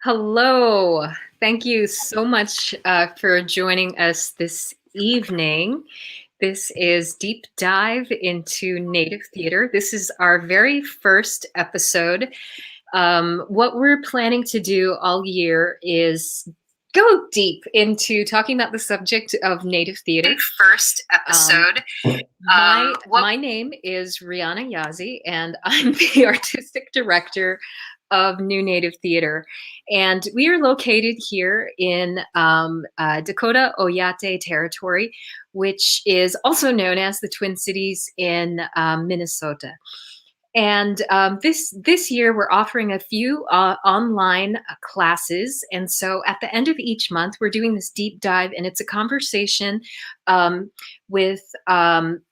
Hello. Thank you so much for joining us this evening. This is Deep Dive into Native Theater. This is our very first episode. What we're planning to do all year is go deep into talking about the subject of Native theater. First episode. My name is Rhiana Yazzie, and I'm the artistic director of New Native Theater. And we are located here in Dakota Oyate Territory, which is also known as the Twin Cities in Minnesota. And this year, we're offering a few online classes. And so at the end of each month, we're doing this deep dive, and it's a conversation um, with um,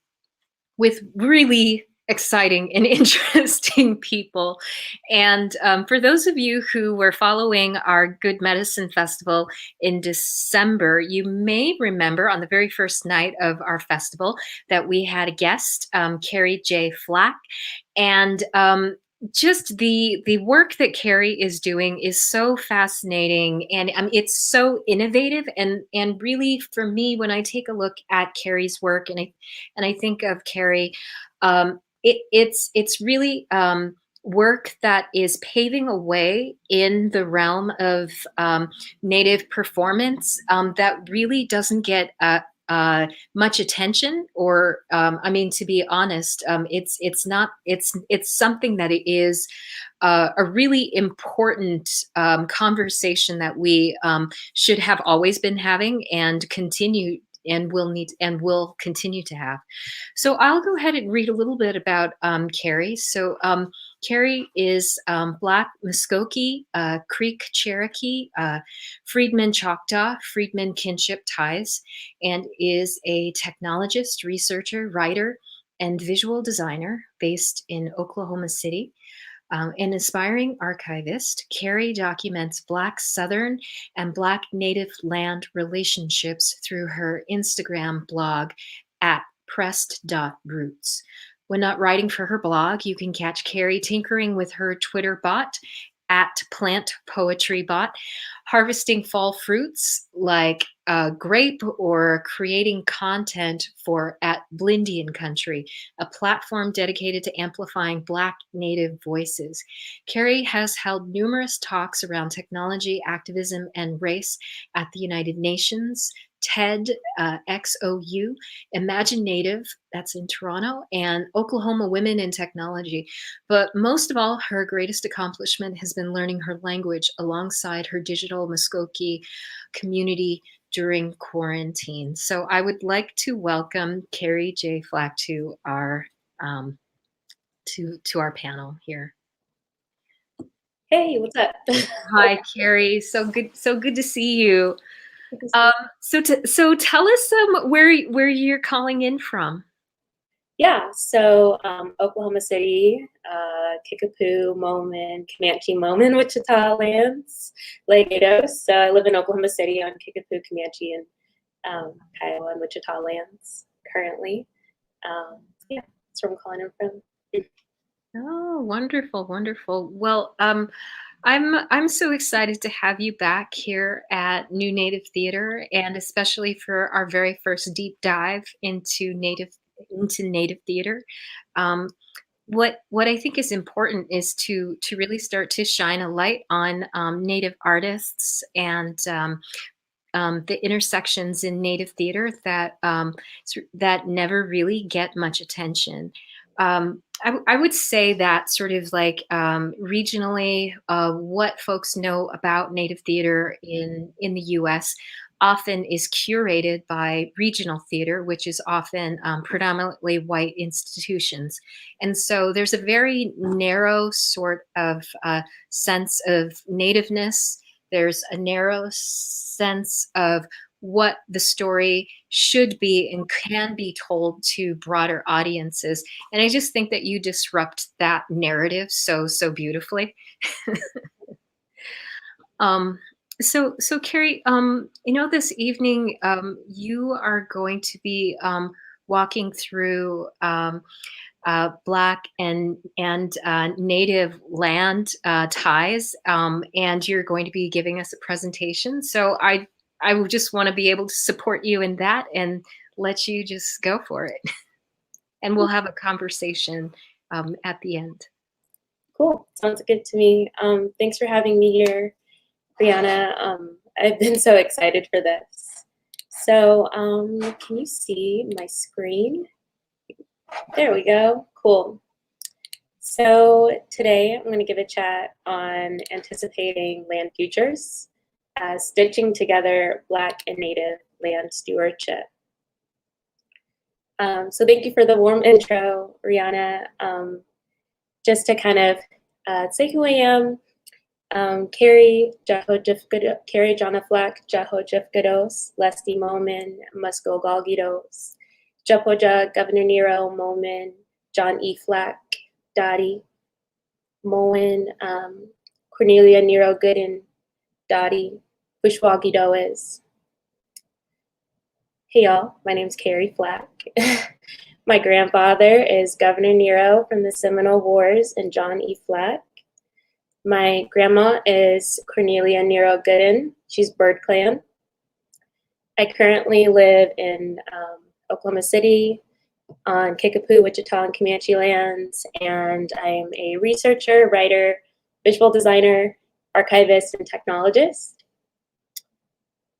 with really exciting and interesting people. And for those of you who were following our Good Medicine Festival in December, you may remember on the very first night of our festival that we had a guest, Carey J. Flack. And just the work that Carey is doing is so fascinating, and it's so innovative, and really for me, when I take a look at Carey's work and I think of Carey, it's really work that is paving a way in the realm of Native performance that really doesn't get much attention, or I mean, to be honest, it's not it's something that it is a really important conversation that we should have always been having and continue and will continue to have. So I'll go ahead and read a little bit about Carey. So Carey is Black Muskogee, Creek Cherokee, Freedman Choctaw, Freedman kinship ties, and is a technologist, researcher, writer, and visual designer based in Oklahoma City. An aspiring archivist, Carey documents Black Southern and Black Native land relationships through her Instagram blog at pressed.roots. When not writing for her blog, you can catch Carey tinkering with her Twitter bot at Plant Poetry Bot, harvesting fall fruits like grape, or creating content for at Blindian Country, a platform dedicated to amplifying Black Native voices. Carey has held numerous talks around technology, activism, and race at the United Nations, TED, XOU, Imagine Native, that's in Toronto, and Oklahoma Women in Technology. But most of all, her greatest accomplishment has been learning her language alongside her digital Muskogee community during quarantine. So I would like to welcome Carey J. Flack to our to our panel here. Hey, what's up? Hi, Carey. So good to see you. So tell us where you're calling in from. Yeah, so Oklahoma City, Kickapoo, Momin, Comanche Momin, Wichita lands, Laredo. So I live in Oklahoma City on Kickapoo, Comanche, and Kiowa and Wichita lands currently. Yeah, that's where I'm calling in from. Oh, wonderful, wonderful. Well, I'm so excited to have you back here at New Native Theater, and especially for our very first deep dive into Native theater. What I think is important is to really start to shine a light on Native artists and the intersections in Native theater that never really get much attention. I would say that sort of like regionally, what folks know about Native theater in the U.S. often is curated by regional theater, which is often predominantly white institutions. And so there's a very narrow sort of sense of nativeness. There's a narrow sense of what the story should be and can be told to broader audiences. And I just think that you disrupt that narrative so beautifully. So Carey, this evening you are going to be walking through Black and Native land ties, and you're going to be giving us a presentation. So I would just want to be able to support you in that and let you just go for it. And we'll have a conversation at the end. Cool. Sounds good to me. Thanks for having me here, Rhiana. I've been so excited for this. So can you see my screen? There we go. Cool. So today I'm going to give a chat on anticipating land futures as stitching together Black and Native land stewardship. So thank you for the warm intro, Rhiana. Just to kind of say who I am, Carey, Carey Jana Flack, Jaho Jifgados, Lesti Momin, Musko Galgidos, Japoja, Governor Nero, Momin, John E. Flack, Dottie, Moen, Cornelia Nero Gooden, Dottie, Bushwagi Does. Hey y'all, my name's Carey Flack. My grandfather is Governor Nero from the Seminole Wars and John E. Flack. My grandma is Cornelia Nero Gooden. She's Bird Clan. I currently live in Oklahoma City on Kickapoo, Wichita, and Comanche lands, and I'm a researcher, writer, visual designer, archivist, and technologist.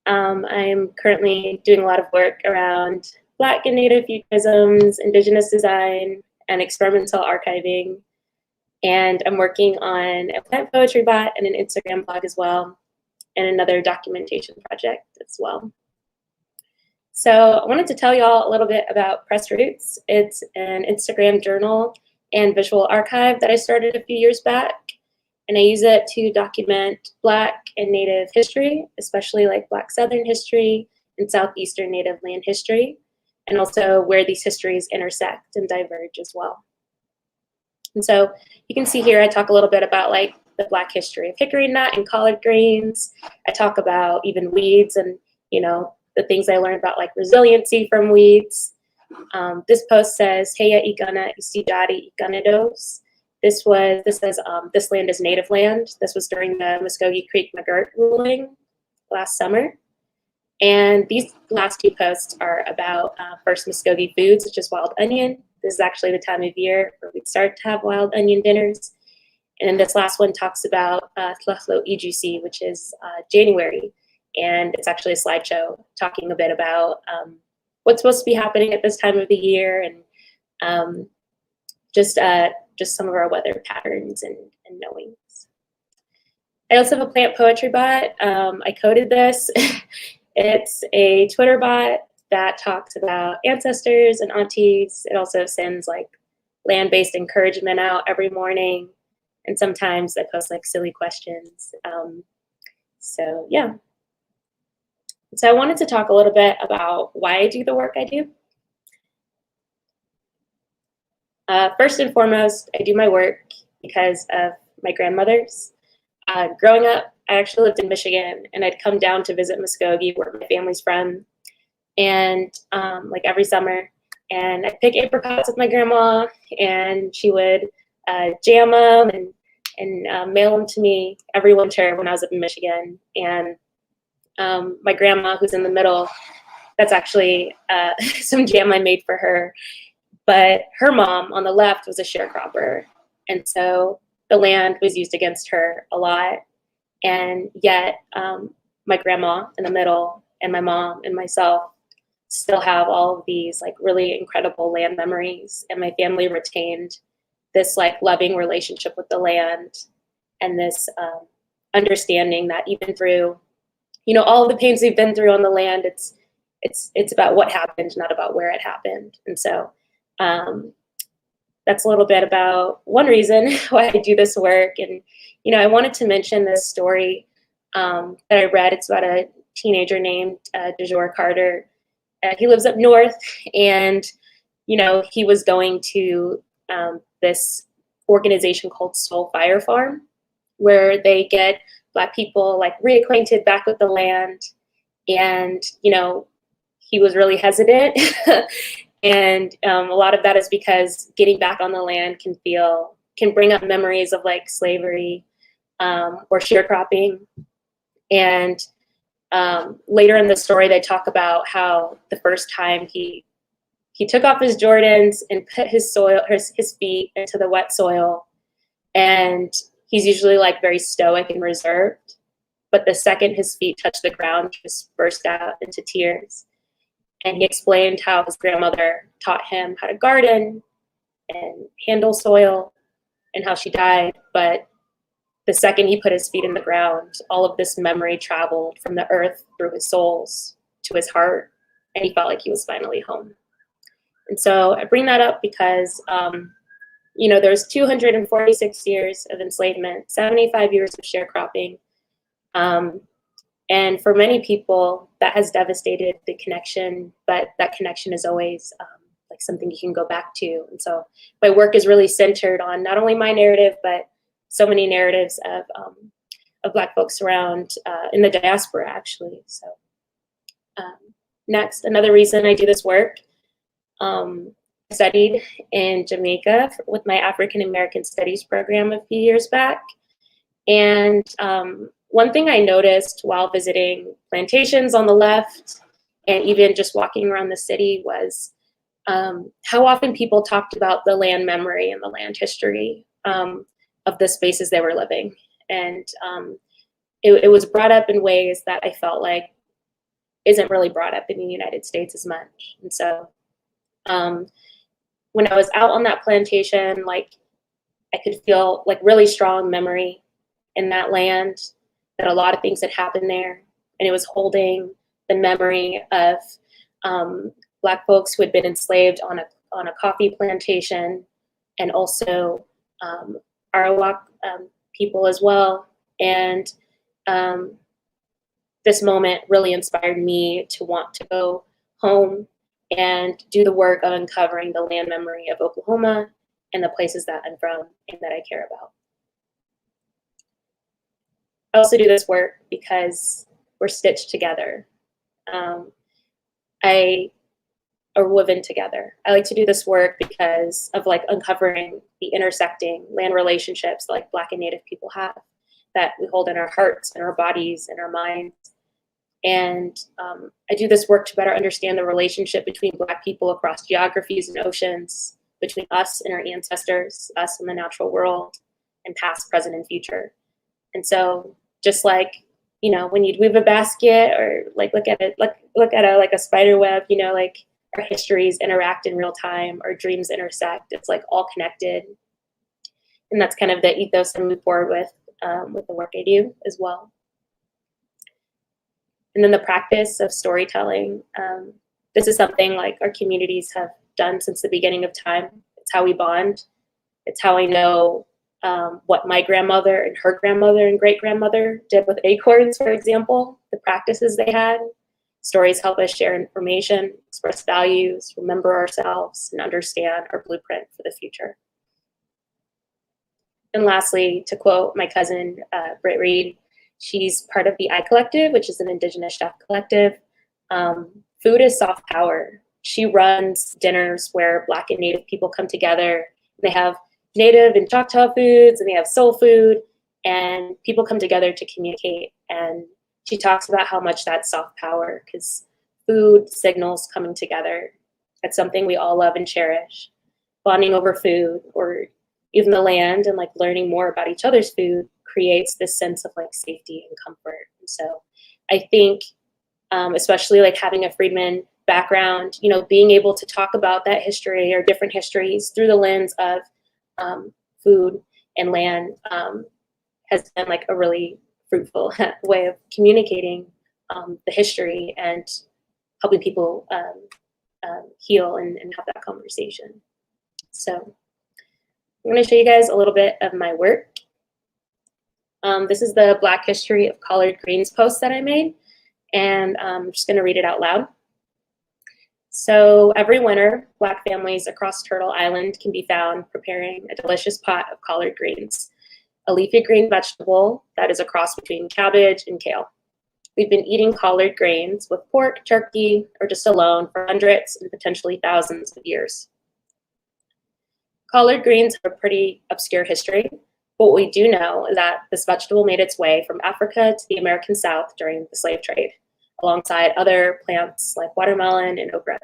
I'm currently doing a lot of work around Black and Native futurisms, Indigenous design, and experimental archiving. And I'm working on a plant poetry bot and an Instagram blog as well, and another documentation project as well. So I wanted to tell y'all a little bit about Press Roots. It's an Instagram journal and visual archive that I started a few years back. And I use it to document Black and Native history, especially like Black Southern history and Southeastern Native land history, and also where these histories intersect and diverge as well. And so you can see here, I talk a little bit about like the Black history of hickory nut and collard greens. I talk about even weeds and, you know, the things I learned about like resiliency from weeds. This post says, Heya Igana Istidadi Iganados. This says this land is Native land. This was during the Muskogee Creek McGirt ruling last summer. And these last two posts are about first Muskogee foods, which is wild onion. This is actually the time of year where we start to have wild onion dinners. And then this last one talks about Tlachlo Ijusi, which is January. And it's actually a slideshow talking a bit about what's supposed to be happening at this time of the year, and just some of our weather patterns and knowings. I also have a plant poetry bot. I coded this. It's a Twitter bot that talks about ancestors and aunties. It also sends like land-based encouragement out every morning. And sometimes I post like silly questions. So yeah. So I wanted to talk a little bit about why I do the work I do. First and foremost, I do my work because of my grandmothers. Growing up, I actually lived in Michigan, and I'd come down to visit Muskogee, where my family's from, and like every summer, and I'd pick apricots with my grandma, and she would jam them and mail them to me every winter when I was up in Michigan. And my grandma, who's in the middle, that's actually some jam I made for her. But her mom on the left was a sharecropper. And so the land was used against her a lot. And yet my grandma in the middle and my mom and myself still have all of these like really incredible land memories. And my family retained this like loving relationship with the land and this understanding that even through, you know, all of the pains we've been through on the land, it's about what happened, not about where it happened. And so that's a little bit about one reason why I do this work. And, you know, I wanted to mention this story that I read. It's about a teenager named DeJour Carter. He lives up north, and, you know, he was going to this organization called Soul Fire Farm, where they get Black people like reacquainted back with the land. And, you know, he was really hesitant And a lot of that is because getting back on the land can bring up memories of like slavery or sharecropping. And later in the story, they talk about how the first time he took off his Jordans and put his feet into the wet soil. And he's usually like very stoic and reserved. But the second his feet touched the ground, he just burst out into tears. And he explained how his grandmother taught him how to garden and handle soil and how she died. But the second he put his feet in the ground, all of this memory traveled from the earth through his soles to his heart, and he felt like he was finally home. And so I bring that up because, there's 246 years of enslavement, 75 years of sharecropping. And for many people, that has devastated the connection, but that connection is always like something you can go back to. And so my work is really centered on not only my narrative, but so many narratives of Black folks around in the diaspora, actually. So next, another reason I do this work, I studied in Jamaica with my African American Studies program a few years back. And one thing I noticed while visiting plantations on the left and even just walking around the city was how often people talked about the land memory and the land history of the spaces they were living. And it was brought up in ways that I felt like isn't really brought up in the United States as much. And so when I was out on that plantation, like I could feel like really strong memory in that land, that a lot of things had happened there. And it was holding the memory of Black folks who had been enslaved on a coffee plantation, and also Arawak people as well. And this moment really inspired me to want to go home and do the work of uncovering the land memory of Oklahoma and the places that I'm from and that I care about. I also do this work because we're stitched together. Are woven together. I like to do this work because of like uncovering the intersecting land relationships that like Black and Native people have, that we hold in our hearts and our bodies and our minds. And I do this work to better understand the relationship between Black people across geographies and oceans, between us and our ancestors, us and the natural world, and past, present, and future. And so just like, when you'd weave a basket or like look at a spider web, like our histories interact in real time, our dreams intersect. It's like all connected. And that's kind of the ethos I move forward with the work I do as well. And then the practice of storytelling. This is something like our communities have done since the beginning of time. It's how we bond. It's how I know what my grandmother and her grandmother and great-grandmother did with acorns, for example, the practices they had. Stories help us share information, express values, remember ourselves, and understand our blueprint for the future. And lastly, to quote my cousin, Britt Reed, she's part of the I Collective, which is an Indigenous chef collective. Food is soft power. She runs dinners where Black and Native people come together. They have Native and Choctaw foods, and they have soul food, and people come together to communicate. And she talks about how much that's soft power, because food signals coming together. That's something we all love and cherish. Bonding over food, or even the land, and like learning more about each other's food creates this sense of like safety and comfort. And so I think, especially like having a Freedman background, being able to talk about that history or different histories through the lens of food and land has been like a really fruitful way of communicating the history and helping people heal and have that conversation. So I'm going to show you guys a little bit of my work. This is the Black History of Collard Greens post that I made, and I'm just going to read it out loud. So every winter, Black families across Turtle Island can be found preparing a delicious pot of collard greens, a leafy green vegetable that is a cross between cabbage and kale. We've been eating collard greens with pork, turkey, or just alone for hundreds and potentially thousands of years. Collard greens have a pretty obscure history, but what we do know is that this vegetable made its way from Africa to the American South during the slave trade, alongside other plants like watermelon and okra.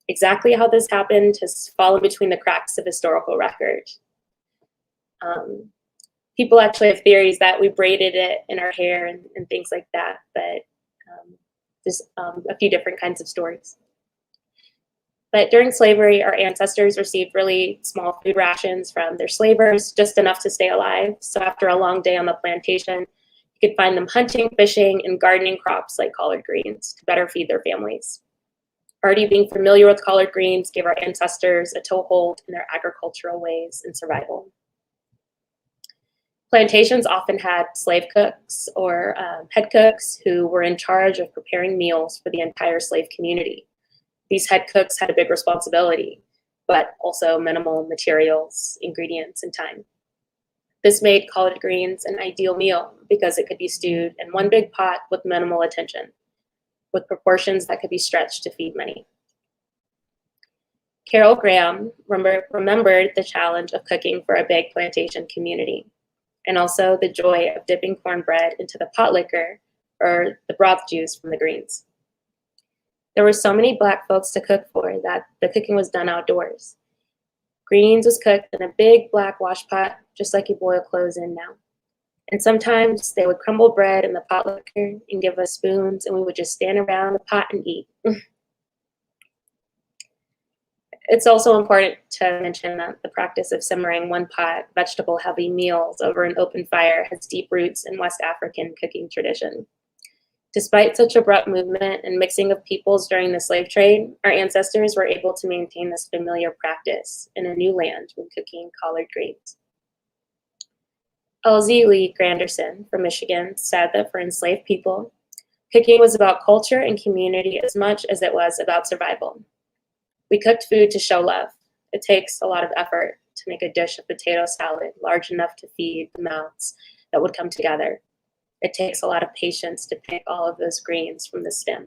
Exactly how this happened has fallen between the cracks of historical record. People actually have theories that we braided it in our hair and things like that, but there's a few different kinds of stories. But during slavery, our ancestors received really small food rations from their slavers, just enough to stay alive. So after a long day on the plantation, you could find them hunting, fishing, and gardening crops like collard greens to better feed their families. Already being familiar with collard greens gave our ancestors a toehold in their agricultural ways and survival. Plantations often had slave cooks or head cooks who were in charge of preparing meals for the entire slave community. These head cooks had a big responsibility, but also minimal materials, ingredients, and time. This made collard greens an ideal meal because it could be stewed in one big pot with minimal attention, with proportions that could be stretched to feed many. Carol Graham remembered the challenge of cooking for a big plantation community, and also the joy of dipping cornbread into the pot liquor or the broth juice from the greens. There were so many Black folks to cook for that the cooking was done outdoors. Greens was cooked in a big black wash pot, just like you boil clothes in now. And sometimes they would crumble bread in the pot liquor and give us spoons, and we would just stand around the pot and eat. It's also important to mention that the practice of simmering one-pot, vegetable-heavy meals over an open fire has deep roots in West African cooking tradition. Despite such abrupt movement and mixing of peoples during the slave trade, our ancestors were able to maintain this familiar practice in a new land when cooking collard greens. Elsie Lee Granderson from Michigan said that for enslaved people, cooking was about culture and community as much as it was about survival. We cooked food to show love. It takes a lot of effort to make a dish of potato salad large enough to feed the mouths that would come together. It takes a lot of patience to pick all of those greens from the stem.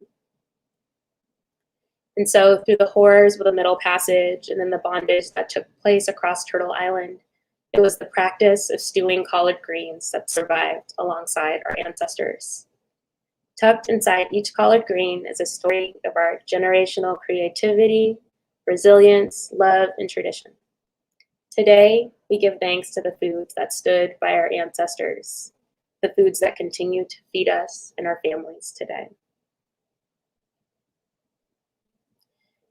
And so through the horrors of the Middle Passage and then the bondage that took place across Turtle Island, it was the practice of stewing collard greens that survived alongside our ancestors. Tucked inside each collard green is a story of our generational creativity, resilience, love, and tradition. Today, we give thanks to the foods that stood by our ancestors, the foods that continue to feed us and our families today.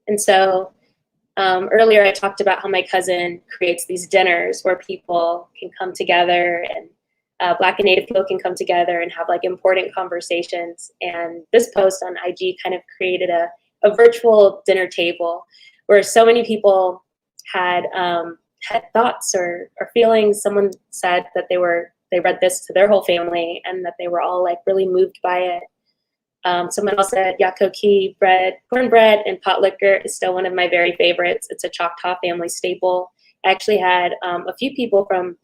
And so earlier I talked about how my cousin creates these dinners where people can come together and Black and Native people can come together and have like important conversations. And this post on IG kind of created a virtual dinner table where so many people had thoughts or feelings. Someone said that they read this to their whole family and that they were all like really moved by it. Someone else said yakoki bread, cornbread, and pot liquor is still one of my very favorites. It's a Choctaw family staple. I actually had a few people from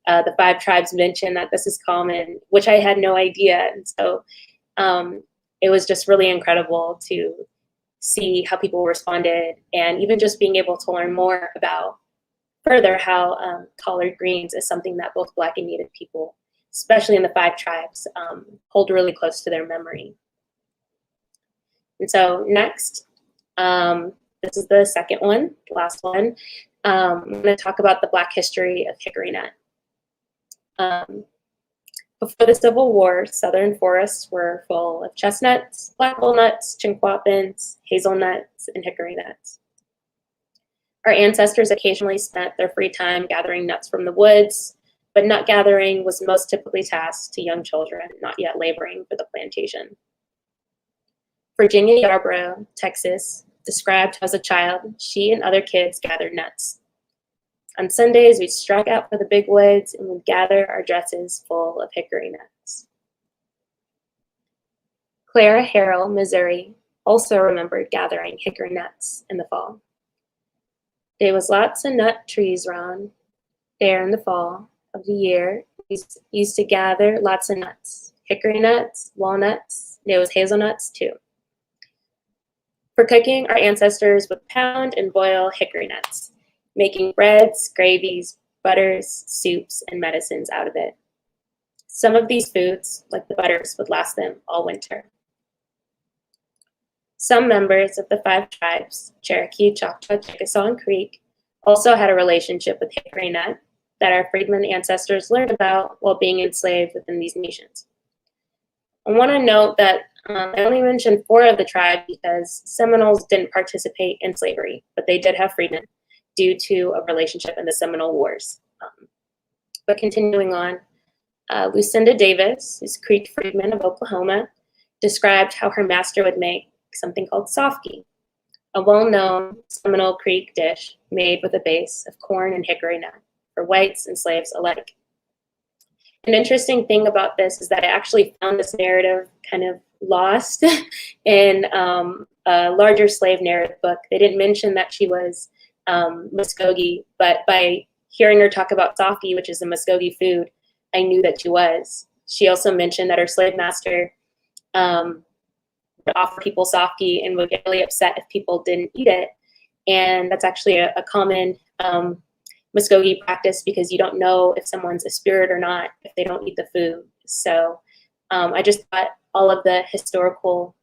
the 5 tribes mention that this is common, which I had no idea. And so it was just really incredible to see how people responded, and even just being able to learn more about further how collard greens is something that both Black and Native people, especially in the 5 tribes, hold really close to their memory. And so next, this is the second one, the last one. I'm going to talk about the Black history of hickory nut. Before the Civil War, southern forests were full of chestnuts, black walnuts, chinquapins, hazelnuts, and hickory nuts. Our ancestors occasionally spent their free time gathering nuts from the woods, but nut gathering was most typically tasked to young children not yet laboring for the plantation. Virginia Yarborough, Texas, described how as a child, she and other kids gathered nuts. On Sundays, we'd strike out for the big woods and we'd gather our dresses full of hickory nuts. Clara Harrell, Missouri, also remembered gathering hickory nuts in the fall. There was lots of nut trees round there in the fall of the year. We used to gather lots of nuts, hickory nuts, walnuts, It was hazelnuts too. For cooking, our ancestors would pound and boil hickory nuts, making breads, gravies, butters, soups, and medicines out of it. Some of these foods, like the butters, would last them all winter. Some members of the 5 tribes, Cherokee, Choctaw, Chickasaw, and Creek, also had a relationship with hickory nut that our freedmen ancestors learned about while being enslaved within these nations. I want to note that I only mentioned 4 of the tribes because Seminoles didn't participate in slavery, but they did have freedmen due to a relationship in the Seminole Wars. But continuing on, Lucinda Davis, who's Creek freedman of Oklahoma, described how her master would make something called softy, a well-known Seminole Creek dish made with a base of corn and hickory nut for whites and slaves alike. An interesting thing about this is that I actually found this narrative kind of lost in a larger slave narrative book. They didn't mention that she was Muskogee, but by hearing her talk about softy, which is a Muskogee food, I knew that she was. She also mentioned that her slave master would offer people softy and would get really upset if people didn't eat it. And that's actually a common Muskogee practice because you don't know if someone's a spirit or not if they don't eat the food. So I just thought all of the historical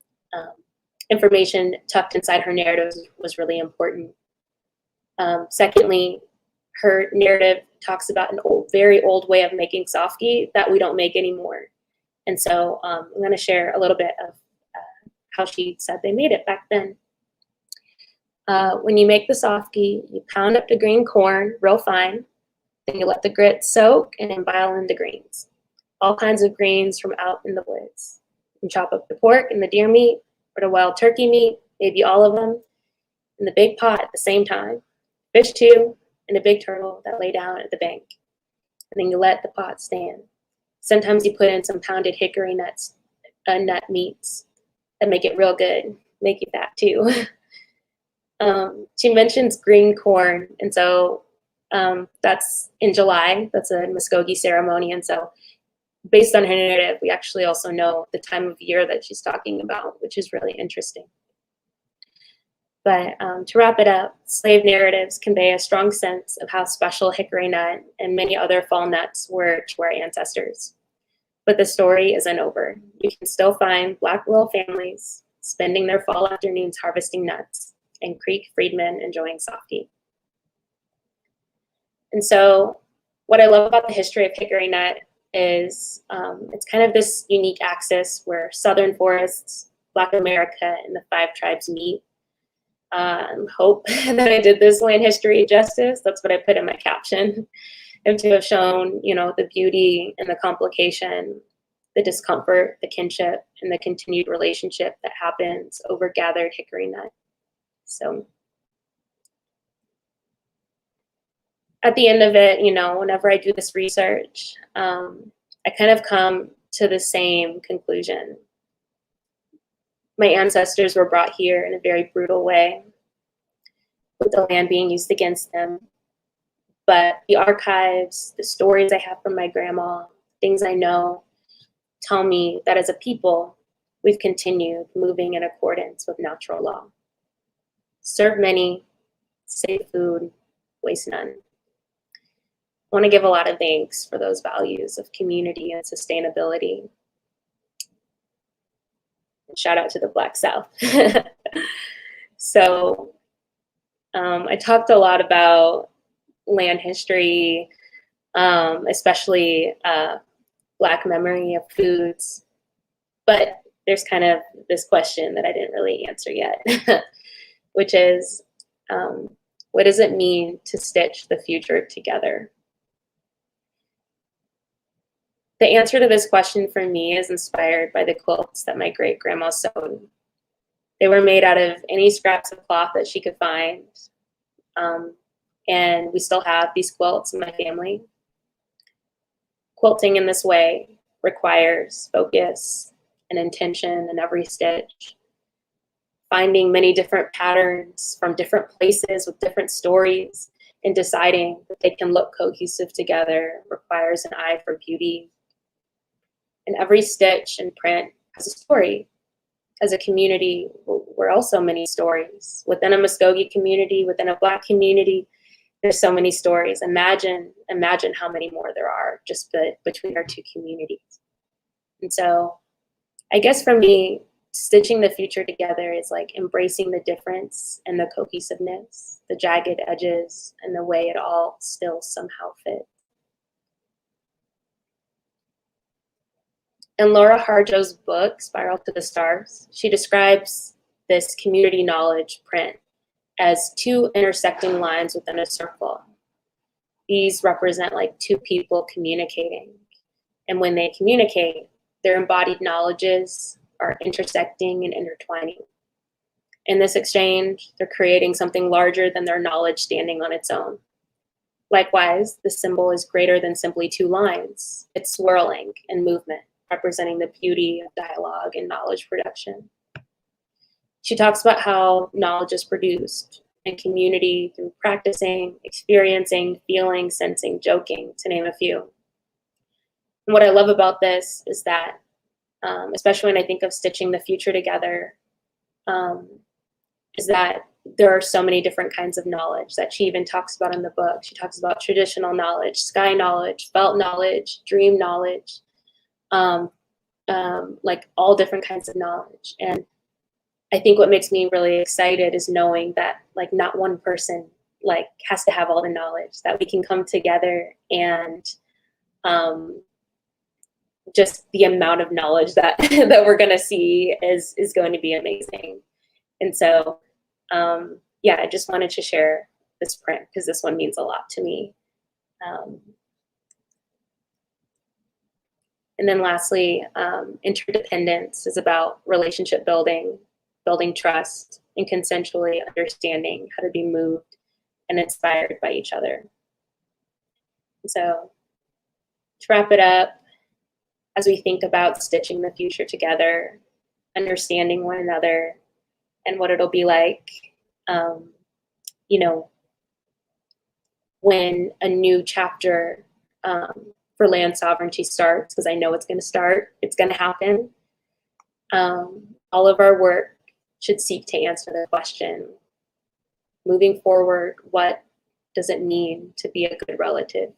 information tucked inside her narrative was really important. Secondly, her narrative talks about an very old way of making softy that we don't make anymore. And so I'm going to share a little bit of how she said they made it back then. When you make the softy, you pound up the green corn real fine, then you let the grit soak and then boil into greens. All kinds of greens from out in the woods. You chop up the pork and the deer meat or the wild turkey meat, maybe all of them, in the big pot at the same time. Fish too, and a big turtle that lay down at the bank. And then you let the pot stand. Sometimes you put in some pounded hickory nuts, nut meats that make it real good, make you fat too. She mentions green corn, and so that's in July. That's a Muskogee ceremony, and so based on her narrative, we actually also know the time of year that she's talking about, which is really interesting. But to wrap it up, slave narratives convey a strong sense of how special hickory nut and many other fall nuts were to our ancestors. But the story isn't over. You can still find Black rural families spending their fall afternoons harvesting nuts and Creek freedmen enjoying softy. And so what I love about the history of hickory nut is it's kind of this unique axis where Southern forests, Black America, and the 5 tribes meet. Hope that I did this land history justice. That's what I put in my caption. And to have shown, you know, the beauty and the complication, the discomfort, the kinship, and the continued relationship that happens over gathered hickory nut. So at the end of it, you know, whenever I do this research, I kind of come to the same conclusion. My ancestors were brought here in a very brutal way, with the land being used against them. But the archives, the stories I have from my grandma, things I know, tell me that as a people, we've continued moving in accordance with natural law. Serve many, save food, waste none. I want to give a lot of thanks for those values of community and sustainability. Shout out to the Black South. So I talked a lot about land history, especially Black memory of foods, but there's kind of this question that I didn't really answer yet, which is, what does it mean to stitch the future together? The answer to this question for me is inspired by the quilts that my great-grandma sewed. They were made out of any scraps of cloth that she could find. And we still have these quilts in my family. Quilting in this way requires focus and intention in every stitch. Finding many different patterns from different places with different stories and deciding that they can look cohesive together requires an eye for beauty. And every stitch and print has a story. As a community, we're also many stories. Within a Muskogee community, within a Black community, there's so many stories. Imagine how many more there are just between our two communities. And so I guess for me, stitching the future together is like embracing the difference and the cohesiveness, the jagged edges, and the way it all still somehow fits. In Laura Harjo's book, Spiral to the Stars, she describes this community knowledge print as two intersecting lines within a circle. These represent like two people communicating. And when they communicate, their embodied knowledges are intersecting and intertwining. In this exchange, they're creating something larger than their knowledge standing on its own. Likewise, the symbol is greater than simply two lines. It's swirling and movement, representing the beauty of dialogue and knowledge production. She talks about how knowledge is produced in community through practicing, experiencing, feeling, sensing, joking, to name a few. And what I love about this is that, especially when I think of stitching the future together, is that there are so many different kinds of knowledge that she even talks about in the book. She talks about traditional knowledge, sky knowledge, felt knowledge, dream knowledge, like all different kinds of knowledge. And I think what makes me really excited is knowing that like not one person like has to have all the knowledge, that we can come together and just the amount of knowledge that that we're going to see is going to be amazing. And so yeah, I just wanted to share this print because this one means a lot to me. And then lastly, interdependence is about relationship building, building trust, and consensually understanding how to be moved and inspired by each other. And so to wrap it up, as we think about stitching the future together, understanding one another and what it'll be like, you know, when a new chapter for land sovereignty starts, because I know it's going to start, it's going to happen. All of our work should seek to answer the question, moving forward, what does it mean to be a good relative?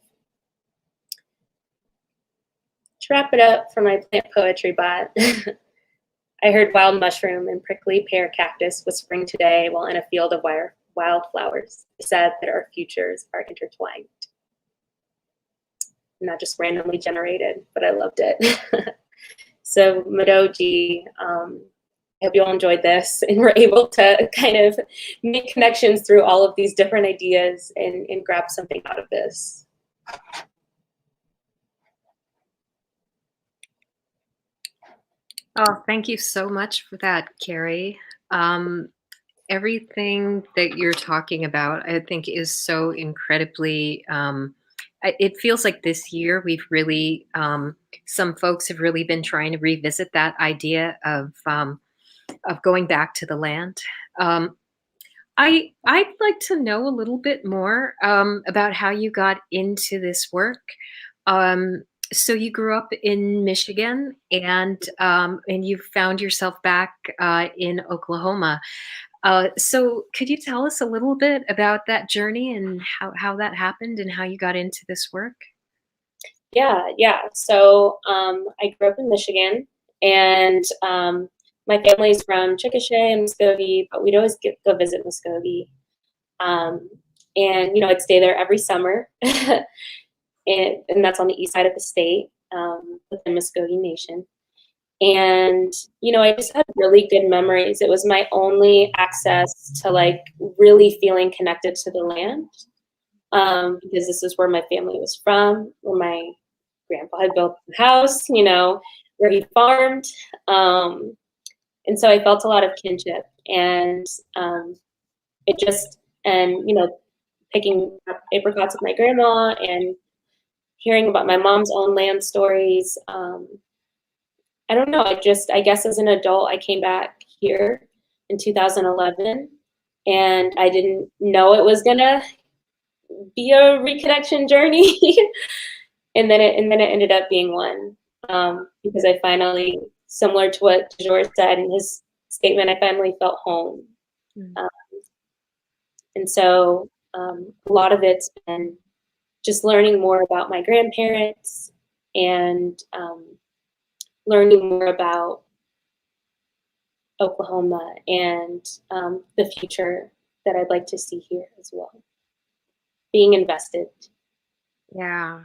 To wrap it up for my plant poetry bot, I heard wild mushroom and prickly pear cactus whispering today while in a field of wildflowers. They said that our futures are intertwined. Not just randomly generated, but I loved it. So Madoji, I hope you all enjoyed this and were able to kind of make connections through all of these different ideas and grab something out of this. Oh, thank you so much for that, Carey. Everything that you're talking about, I think, is so incredibly, it feels like this year we've really, some folks have really been trying to revisit that idea of going back to the land. I'd like to know a little bit more about how you got into this work. So you grew up in Michigan, and you found yourself back in Oklahoma. So could you tell us a little bit about that journey and how that happened and how you got into this work? Yeah. So I grew up in Michigan, and my family's from Chickasha and Muskogee, but we'd always go visit Muskogee. And, you know, I'd stay there every summer. And that's on the east side of the state, within Muskogee Nation. And, you know, I just had really good memories. It was my only access to like really feeling connected to the land, because this is where my family was from, where my grandpa had built the house, you know, where he farmed. And so I felt a lot of kinship, and it just, and, you know, picking up apricots with my grandma and hearing about my mom's own land stories. I don't know, I guess as an adult, I came back here in 2011, and I didn't know it was gonna be a reconnection journey. and then it ended up being one, because I finally similar to what George said in his statement, I finally felt home. Mm. Um, and so a lot of it's been just learning more about my grandparents and learning more about Oklahoma and the future that I'd like to see here as well. Being invested. Yeah.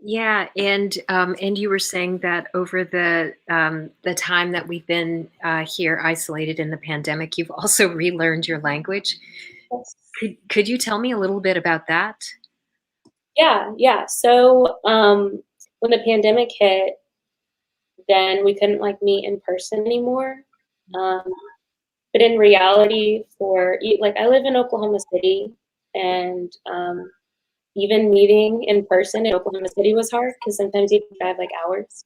Yeah, and you were saying that over the time that we've been here isolated in the pandemic, you've also relearned your language. Yes. Could you tell me a little bit about that? Yeah. So when the pandemic hit, then we couldn't like meet in person anymore. Um, but in reality, like I live in Oklahoma City, and even meeting in person in Oklahoma City was hard because sometimes you drive like hours.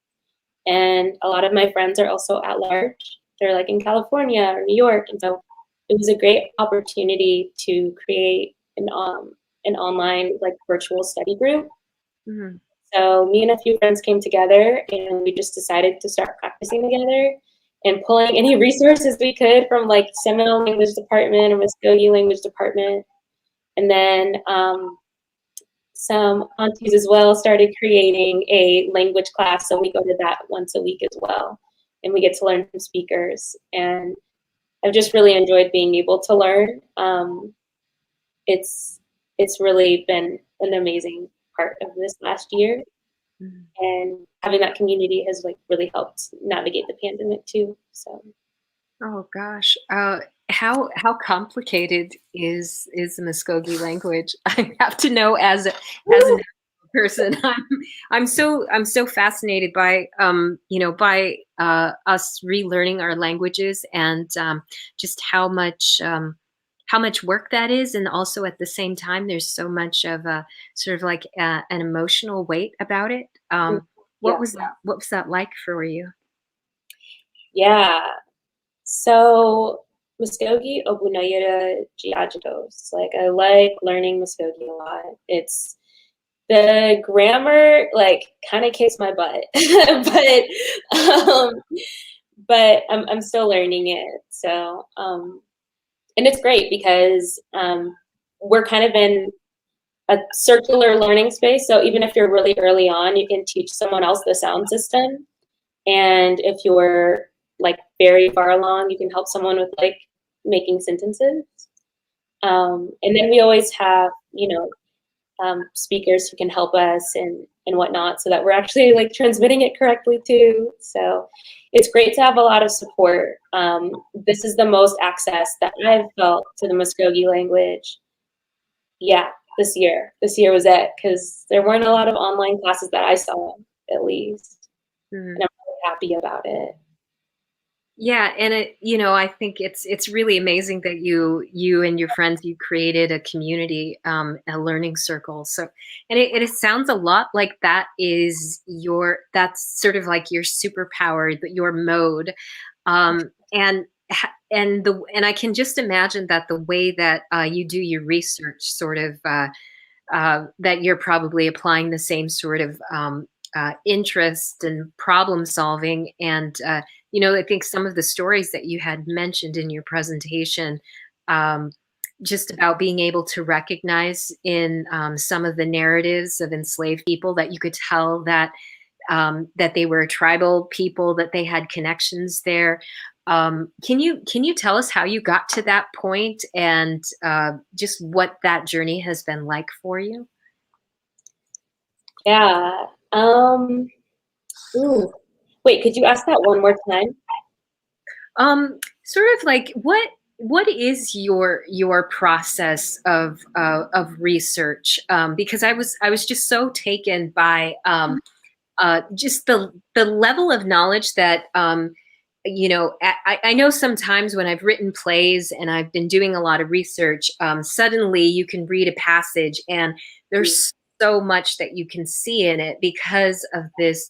And a lot of my friends are also at large. They're like in California or New York, and so it was a great opportunity to create an online like virtual study group. Mhm. So me and a few friends came together and we just decided to start practicing together and pulling any resources we could from like Seminole Language Department or Muskogee Language Department. And then some aunties as well started creating a language class. So we go to that once a week as well. And we get to learn from speakers. And I've just really enjoyed being able to learn. It's it's really been an amazing part of this last year. Mhm. And having that community has like really helped navigate the pandemic too. So Oh gosh, how complicated is the Muskogee language? I have to know as a person. I'm so fascinated by us relearning our languages and just how much work that is, and also at the same time there's so much of a sort of like an emotional weight about it. yeah, What was that like for you? yeah. So Muskogee Obunayara Giagitos. Like I like learning Muskogee a lot. It's the grammar like kind of kicks my butt, um, but I'm still learning it. So and it's great because we're kind of in a circular learning space. So even if you're really early on, you can teach someone else the sound system. And if you're like very far along, you can help someone with like making sentences. And then we always have, speakers who can help us and whatnot so that we're actually like transmitting it correctly too. So it's great to have a lot of support. This is the most access that I've felt to the Muskogee language. Yeah, this year. This year was it because there weren't a lot of online classes that I saw, at least. Mhm. And I'm really happy about it. Yeah, and I think it's really amazing that you and your friends you created a community, a learning circle. So, and it sounds a lot like that's sort of like your superpower, your mode, and I can just imagine that the way that you do your research, sort of. That you're probably applying the same sort of interest and problem solving. And, I think some of the stories that you had mentioned in your presentation, um, just about being able to recognize in some of the narratives of enslaved people that you could tell that they were tribal people, that they had connections there. Can you tell us how you got to that point and just what that journey has been like for you? Yeah. Ooh. Wait, could you ask that one more time? Sort of like what is your process of research? Because I was just so taken by just the level of knowledge that I know sometimes when I've written plays and I've been doing a lot of research, suddenly you can read a passage and there's so much that you can see in it because of this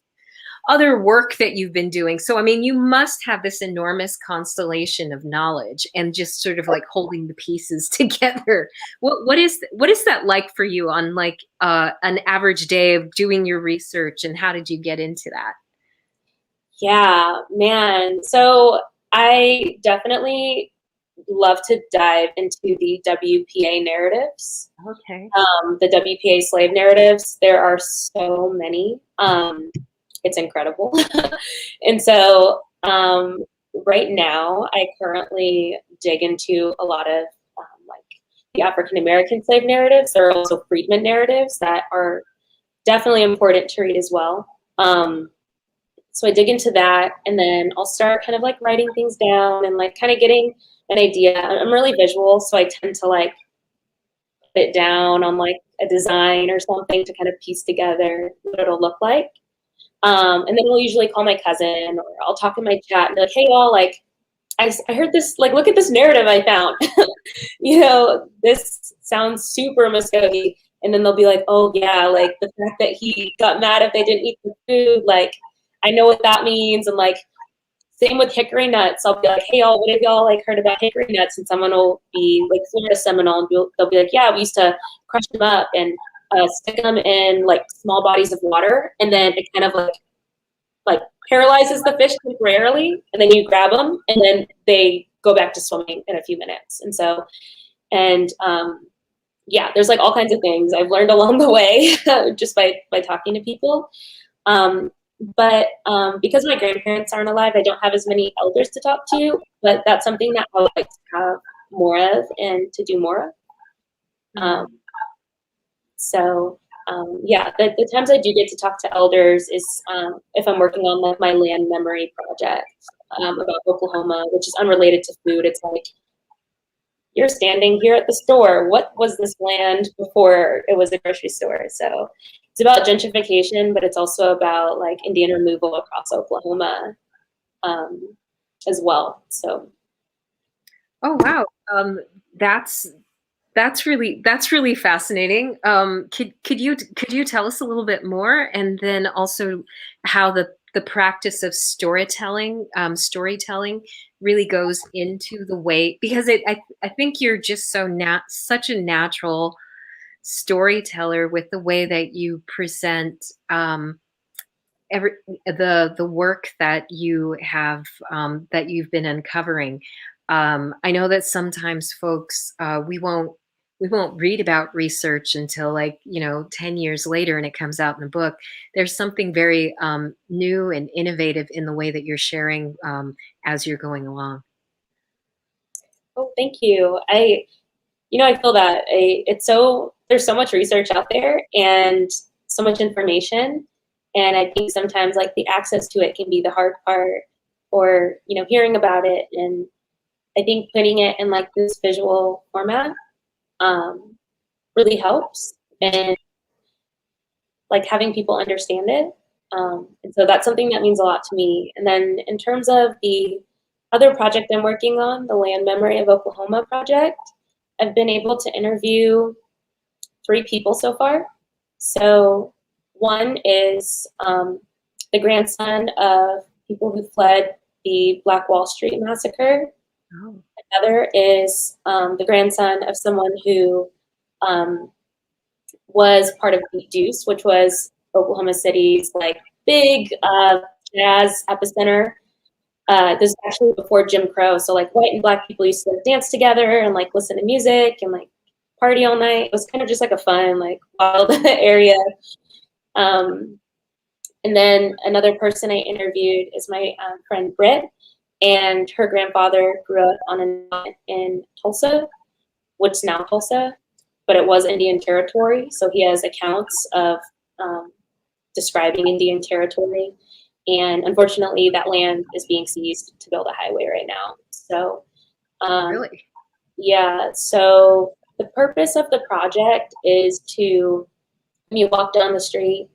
other work that you've been doing. So, I mean, you must have this enormous constellation of knowledge and just sort of like holding the pieces together. What is that like for you on like an average day of doing your research, and how did you get into that? Yeah, man. So I definitely love to dive into the WPA narratives. Okay. The WPA slave narratives, there are so many. It's incredible. And so right now, I currently dig into a lot of like the African American slave narratives. There are also freedmen narratives that are definitely important to read as well. So I dig into that, and then I'll start kind of like writing things down and like kind of getting an idea. I'm really visual, so I tend to like put it down on like a design or something to kind of piece together what it'll look like. And then I'll usually call my cousin or I'll talk in my chat and be like, hey, y'all, like, I heard this, like, look at this narrative I found. You know, this sounds super Muskogee. And then they'll be like, oh, yeah, like the fact that he got mad if they didn't eat the food, like, I know what that means. And like, same with hickory nuts. I'll be like, hey, y'all, what have y'all like heard about hickory nuts? And someone will be like Florida Seminole, and they'll be like, yeah, we used to crush them up and stick them in like small bodies of water, and then it kind of like paralyzes the fish temporarily, and then you grab them, and then they go back to swimming in a few minutes. And so, and yeah, there's like all kinds of things I've learned along the way just by talking to people. But because my grandparents aren't alive, I don't have as many elders to talk to, but that's something that I would like to have more of and to do more of. Yeah, the times I do get to talk to elders is if I'm working on like my land memory project about Oklahoma, which is unrelated to food. It's like, you're standing here at the store. What was this land before it was a grocery store? So it's about gentrification, but it's also about like Indian removal across Oklahoma as well. So. Oh wow. That's that's really fascinating. Could you tell us a little bit more, and then also how the practice of storytelling really goes into the way, because I think you're just such a natural storyteller with the way that you present every the work that you have that you've been uncovering. I know that sometimes folks we won't read about research until like 10 years later and it comes out in a book. There's something very new and innovative in the way that you're sharing as you're going along. Oh, thank you. I feel that there's so much research out there and so much information. And I think sometimes like the access to it can be the hard part, or, hearing about it. And I think putting it in like this visual format really helps, and like having people understand it. And so that's something that means a lot to me. And then in terms of the other project I'm working on, the Land Memory of Oklahoma project, I've been able to interview 3 people so far. So one is the grandson of people who fled the Black Wall Street massacre. Oh. Another is the grandson of someone who was part of Beat Deuce, which was Oklahoma City's like big jazz epicenter. This is actually before Jim Crow, so like white and black people used to like, dance together and like listen to music and like party all night. It was kind of just like a fun, like wild area. And then another person I interviewed is my friend Britt, and her grandfather grew up on a lot in Tulsa, what's now Tulsa, but it was Indian Territory. So he has accounts of describing Indian Territory. And unfortunately, that land is being seized to build a highway right now. So, Really? yeah. So the purpose of the project is to, when you walk down the street,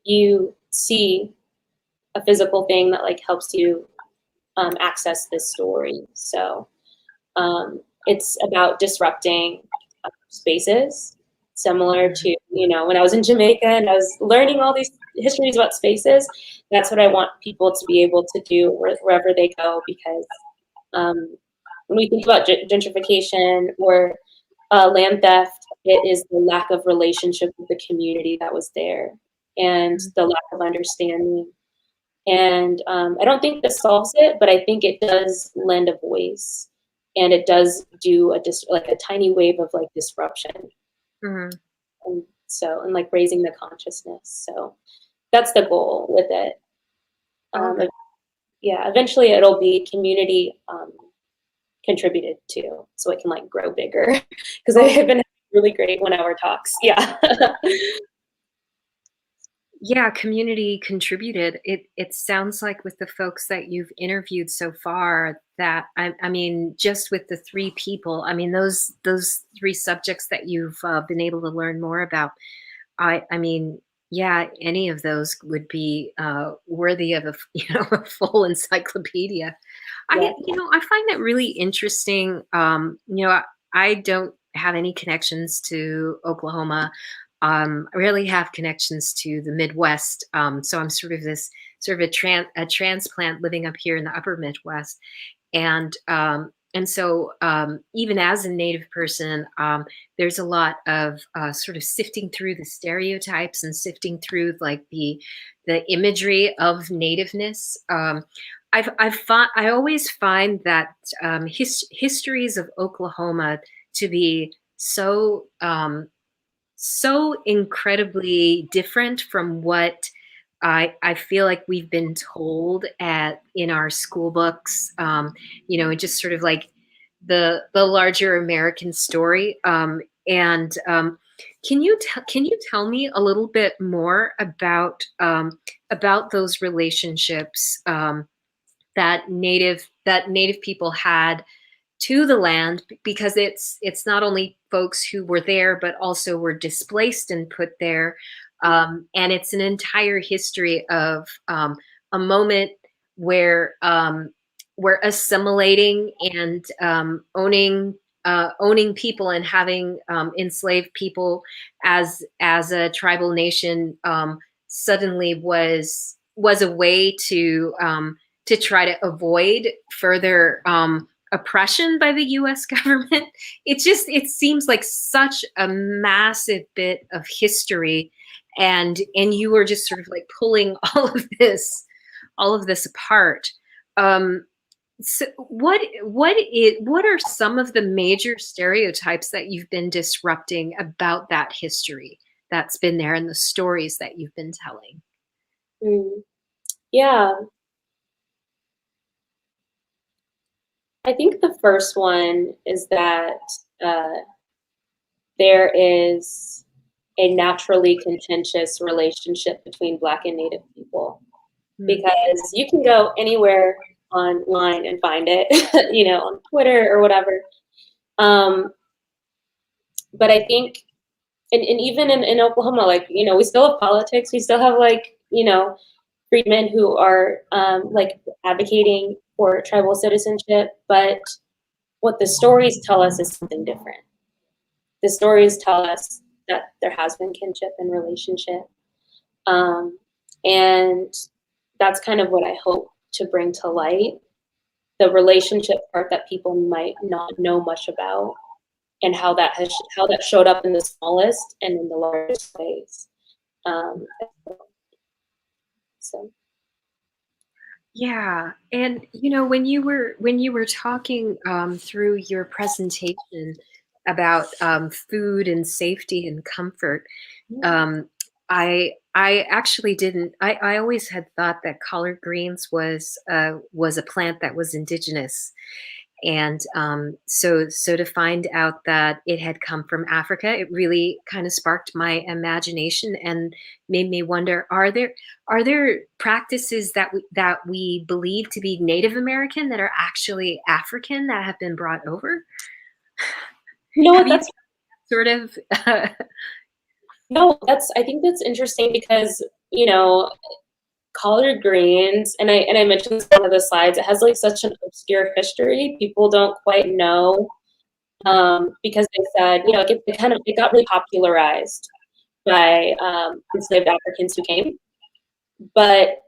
you see a physical thing that like helps you access this story. So it's about disrupting spaces, similar to, when I was in Jamaica and I was learning all these histories about spaces. That's what I want people to be able to do wherever they go, because when we think about gentrification or land theft, it is the lack of relationship with the community that was there, and the lack of understanding. And I don't think this solves it, but I think it does lend a voice, and it does do like a tiny wave of like disruption. Mhm. And so, and like raising the consciousness. So that's the goal with it. Oh, Yeah, eventually it'll be community contributed to, so it can like grow bigger. Because I have been having really great 1 hour talks. Yeah. yeah, community contributed. It sounds like with the folks that you've interviewed so far that I mean, just with the three people, I mean, those three subjects that you've been able to learn more about. I mean, yeah, any of those would be worthy of a a full encyclopedia. Yeah. I find that really interesting. I don't have any connections to Oklahoma. I really have connections to the Midwest. So I'm sort of a transplant living up here in the upper Midwest. And so even as a Native person, there's a lot of sort of sifting through the stereotypes and sifting through like the imagery of nativeness. I always find that histories of Oklahoma to be so incredibly different from what I feel like we've been told in our school books. And just sort of like the larger American story. And can you tell me a little bit more about those relationships that native people had to the land, because it's not only folks who were there but also were displaced and put there, and it's an entire history of a moment where we're assimilating and owning people and having enslaved people as a tribal nation suddenly was a way to try to avoid further oppression by the U.S. government. It seems like such a massive bit of history, and you were just sort of like pulling all of this apart. Um, so what are some of the major stereotypes that you've been disrupting about that history that's been there and the stories that you've been telling? Mm. Yeah. I think the first one is that uh, there is a naturally contentious relationship between Black and Native people, Mm. because you can go anywhere online and find it, on Twitter or whatever. Um, but I think, and even in Oklahoma, like, we still have politics. We still have like, freedmen who are like advocating for tribal citizenship. But what the stories tell us is something different. The stories tell us that there has been kinship and relationship. Um, and that's kind of what I hope to bring to light, the relationship part that people might not know much about, and how that showed up in the smallest and in the largest ways. Um, so Yeah, and when you were talking through your presentation about food and safety and comfort, um, I actually didn't. I always had thought that collard greens was a plant that was indigenous, and so to find out that it had come from Africa, it really kind of sparked my imagination and made me wonder: are there practices that we believe to be Native American that are actually African that have been brought over? you know Have what? you That's sort of? no. That's I think that's interesting because collard greens, and I mentioned this on one of the slides. It has like such an obscure history. People don't quite know, because they said it got really popularized by enslaved Africans who came. But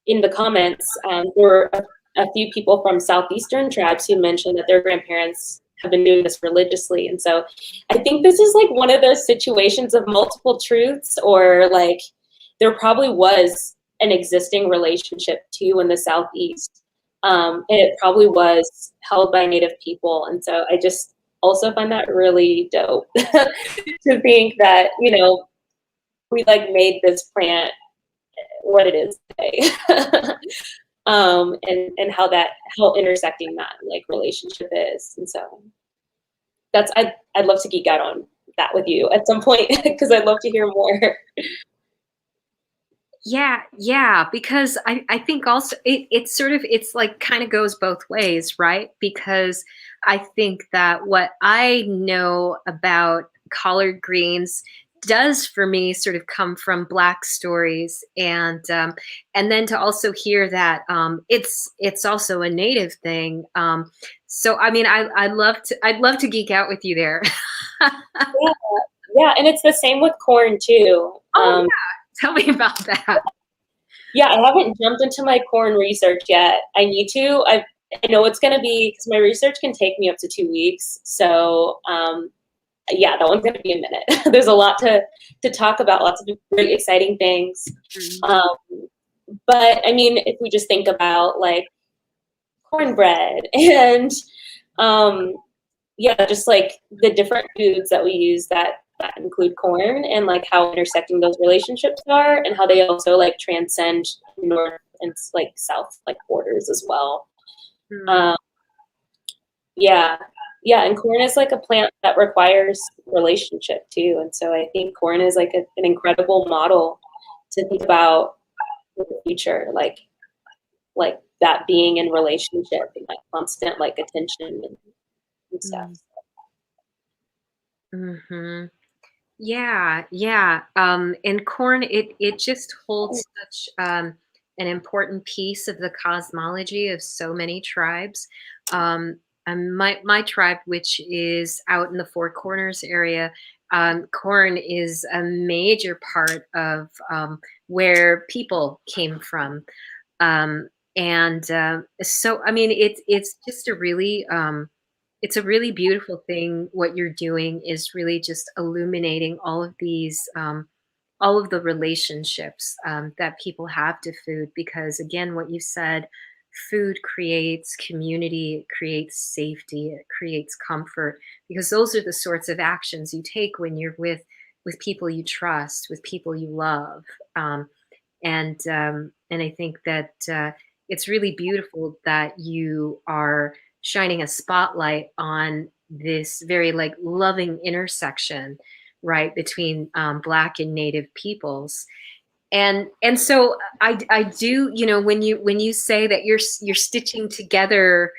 in the comments, there were a few people from southeastern tribes who mentioned that their grandparents have been doing this religiously. And so I think this is like one of those situations of multiple truths, or like there probably was an existing relationship too in the Southeast. And it probably was held by Native people. And so I just also find that really dope to think that, you know, we like made this plant what it is today. And how intersecting that like relationship is. And so I'd love to geek out on that with you at some point because I'd love to hear more. Yeah, because I think also it's sort of it's like kind of goes both ways, right? Because I think that what I know about collard greens does for me sort of come from Black stories, and then to also hear that it's also a Native thing. So I mean, I'd love to geek out with you there. Yeah, yeah, and it's the same with corn too. Oh yeah, tell me about that. Yeah, I haven't jumped into my corn research yet. I need to. I know it's going to be because my research can take me up to 2 weeks. So yeah, that one's going to be a minute. There's a lot to talk about, lots of really exciting things. Um, but I mean, if we just think about like cornbread and yeah, just like the different foods that we use that include corn and like how intersecting those relationships are and how they also like transcend north and like south like borders as well. Um, yeah, yeah, and corn is like a plant that requires relationship too, and so I think corn is like an incredible model to think about in the future, like that being in relationship and like constant like attention and stuff. Mm-hmm. Yeah. And corn, it just holds such an important piece of the cosmology of so many tribes. And my tribe, which is out in the Four Corners area, corn is a major part of where people came from. And so, I mean, it's just a really it's a really beautiful thing. What you're doing is really just illuminating all of these, all of the relationships that people have to food. Because again, what you said, food creates community, it creates safety, it creates comfort. Because those are the sorts of actions you take when you're with people you trust, with people you love. Um, and I think that it's really beautiful that you are shining a spotlight on this very like loving intersection, right, between Black and Native peoples. And so I do, you know, when you say that you're stitching together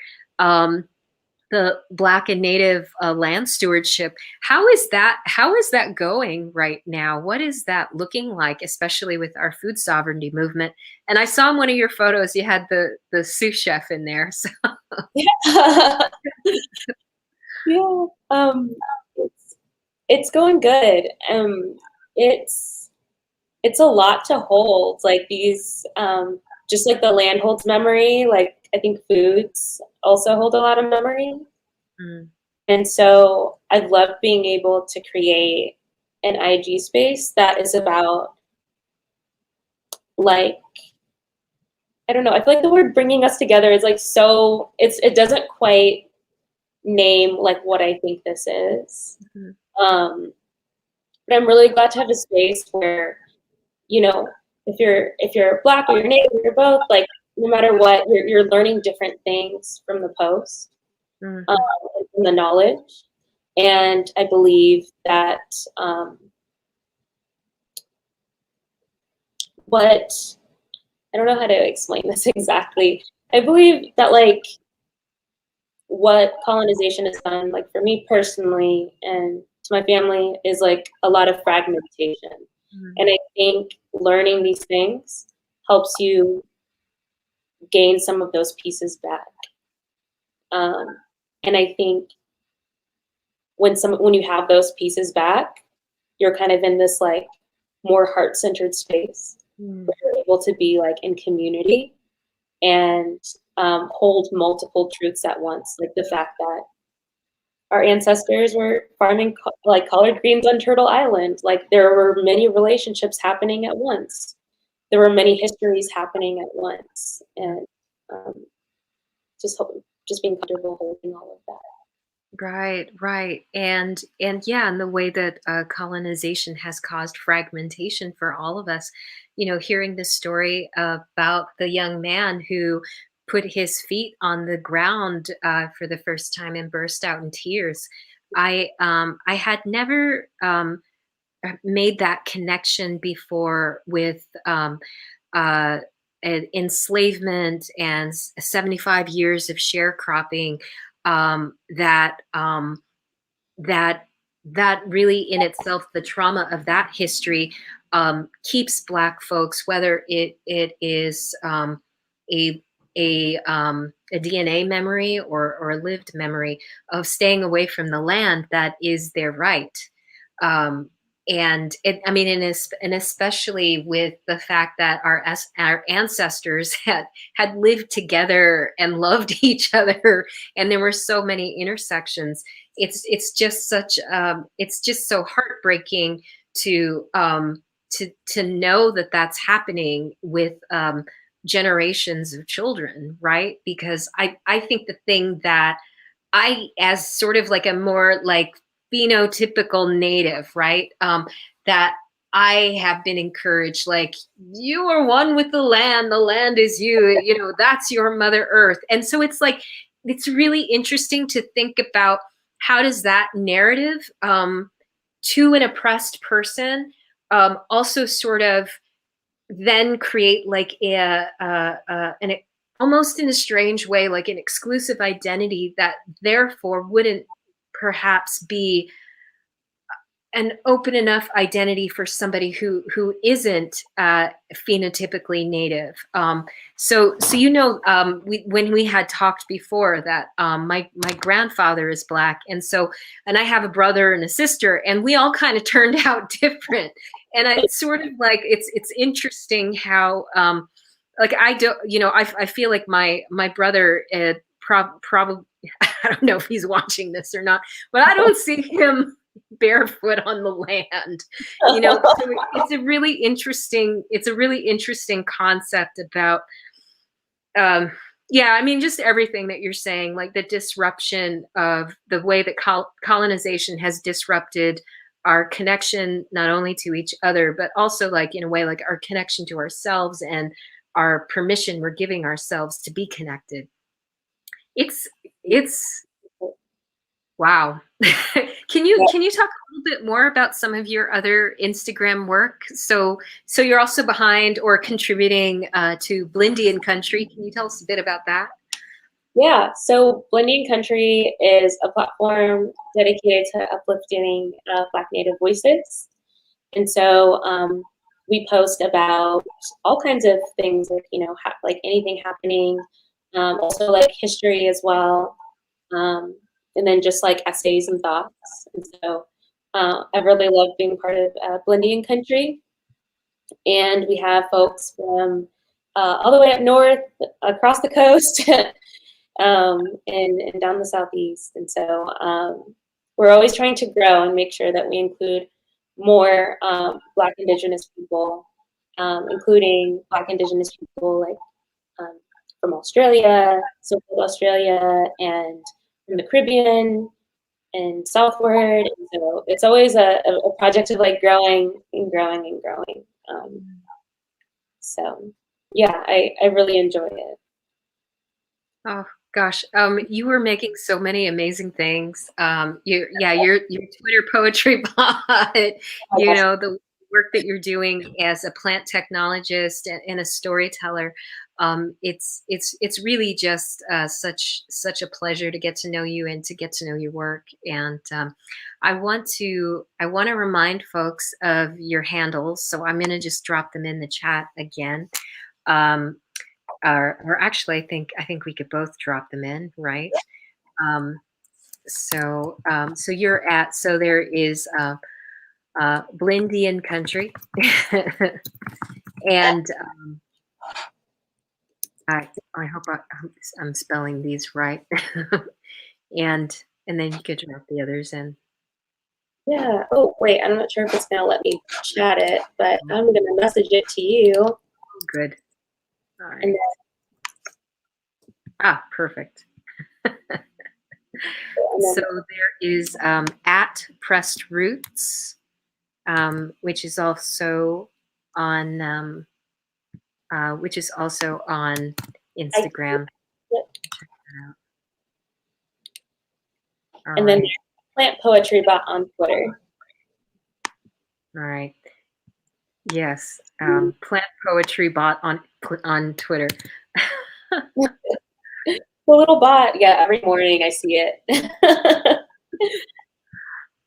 the Black and Native land stewardship. How is that going right now? What is that looking like, especially with our food sovereignty movement? And I saw in one of your photos you had the sous chef in there. So Yeah. Yeah. It's going good. It's a lot to hold. Like these, just like the land holds memory. Like I think foods also hold a lot of memory. mm, And so I love being able to create an IG space that is about like I don't know. I feel like the word bringing us together is like so. It doesn't quite name like what I think this is. mhm, But I'm really glad to have a space where, you know, if you're Black or you're Native or you're both, like no matter what, you're learning different things from the post, um, mhm, from the knowledge. And I believe that what I don't know how to explain this exactly. I believe that like what colonization has done, like for me personally and to my family, is like a lot of fragmentation. mhm, And I think learning these things helps you gain some of those pieces back. Um, and I think when you have those pieces back, you're kind of in this like more heart-centered space mm, where you're able to be like in community and hold multiple truths at once, like the fact that our ancestors were farming like collard greens on Turtle Island. Like there were many relationships happening at once. there were many histories happening at once, and um, just being comfortable holding all of that. Right, right. And yeah, and the way that colonization has caused fragmentation for all of us. Hearing this story about the young man who put his feet on the ground for the first time and burst out in tears. I had never made that connection before with uh, enslavement and 75 years of sharecropping, that that that really in itself, the trauma of that history keeps Black folks, whether it is a a DNA memory or a lived memory of staying away from the land that is their right. Um, I mean, and especially with the fact that our ancestors had lived together and loved each other, and there were so many intersections. It's just so heartbreaking to know that that's happening with generations of children, right? Because I think the thing that as sort of like a more like phenotypical native, right? That I have been encouraged, like, you are one with the land is you, that's your Mother Earth. And so it's like, it's really interesting to think about how does that narrative to an oppressed person also sort of then create like an almost in a strange way, like an exclusive identity that therefore wouldn't perhaps be an open enough identity for somebody who isn't phenotypically native. When we had talked before that my grandfather is Black, and I have a brother and a sister, and we all kind of turned out different. And it's sort of like it's interesting how like I don't, I feel like my brother probably I don't know if he's watching this or not, but I don't see him barefoot on the land. So it's a really interesting concept about yeah, I mean, just everything that you're saying, like the disruption of the way that colonization has disrupted our connection not only to each other, but also like in a way like our connection to ourselves and our permission we're giving ourselves to be connected. It's wow. Can you talk a little bit more about some of your other Instagram work? So you're also behind or contributing to Blindian Country. Can you tell us a bit about that? Yeah, so Blending Country is a platform dedicated to uplifting Black Native voices. And so we post about all kinds of things, like, like anything happening, also like history as well, and then just like essays and thoughts. And so I really love being part of Blending Country. And we have folks from all the way up north, across the coast, and down the southeast. And so we're always trying to grow and make sure that we include more Black Indigenous people, including Black Indigenous people like from Australia, so-called Australia, and from the Caribbean and southward. And so it's always a project of like growing and growing and growing. So yeah, I really enjoy it. Oh gosh, you were making so many amazing things. Your Twitter poetry bot, the work that you're doing as a plant technologist and a storyteller. It's really just such a pleasure to get to know you and to get to know your work. And I want to remind folks of your handles, so I'm going to just drop them in the chat again. Or actually, I think we could both drop them in, right? So there is Blindian Country, and I hope I'm spelling these right, and then you could drop the others in. Yeah. Oh, wait, I'm not sure if it's gonna let me chat it, but I'm gonna message it to you. good. All And right. Ah, perfect. So then there is at Pressed Roots, which is also on I, Instagram. All and then right. Plant Poetry Bot on Twitter. All right. Yes. Plant Poetry Bot on Twitter. The little bot, yeah, every morning I see it.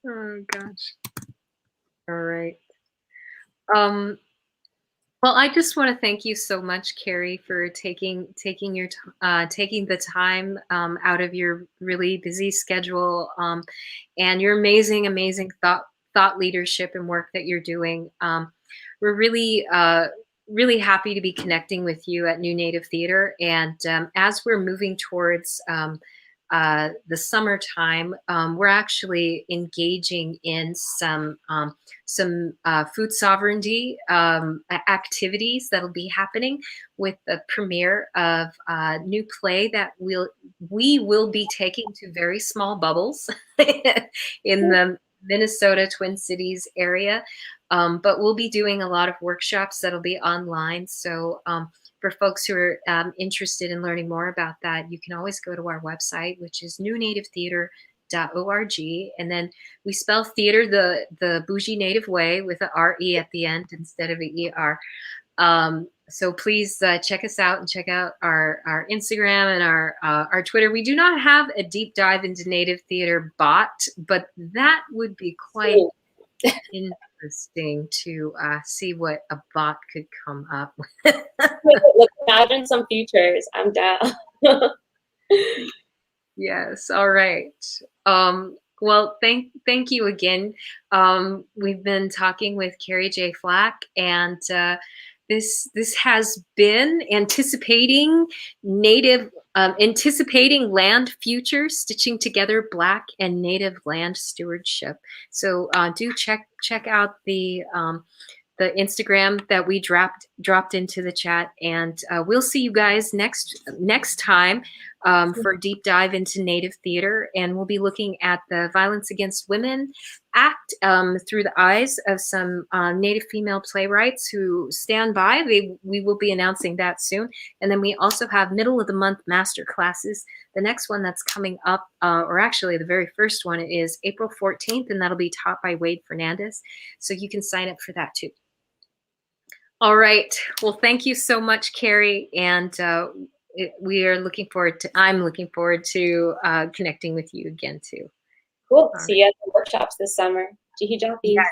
Oh gosh. All right. Um, well, I just want to thank you so much, Carey, for taking the time out of your really busy schedule, and your amazing thought leadership and work that you're doing. We're really happy to be connecting with you at New Native Theater, and as we're moving towards the summertime, we're actually engaging in some food sovereignty activities that'll be happening with the premiere of a new play that we will be taking to very small bubbles in the Minnesota Twin Cities area. But we'll be doing a lot of workshops that'll be online. So for folks who are interested in learning more about that, you can always go to our website, which is newnativetheater.org. And then we spell theater the bougie native way with a R-E at the end instead of a E-R. So please check us out and check out our Instagram and our Twitter. We do not have a deep dive into Native Theater bot, but that would be quite interesting to see what a bot could come up with. Look, imagine some features. I'm down. Yes. All right. Well, thank you again. We've been talking with Carey J. Flack, and this has been anticipating land future, stitching together Black and Native land stewardship. So do check out the Instagram that we dropped into the chat, and we'll see you guys next time for a deep dive into Native theater, and we'll be looking at the Violence Against Women Act through the eyes of some Native female playwrights who stand by. We will be announcing that soon, and then we also have middle of the month master classes. The next one that's coming up, or actually the very first one, is April 14th, and that'll be taught by Wade Fernandez. So you can sign up for that too. All right. Well, thank you so much, Carey. And we are looking forward to, I'm looking forward to connecting with you again too. Cool. See you at the workshops this summer. Jihi Joppies. Yeah,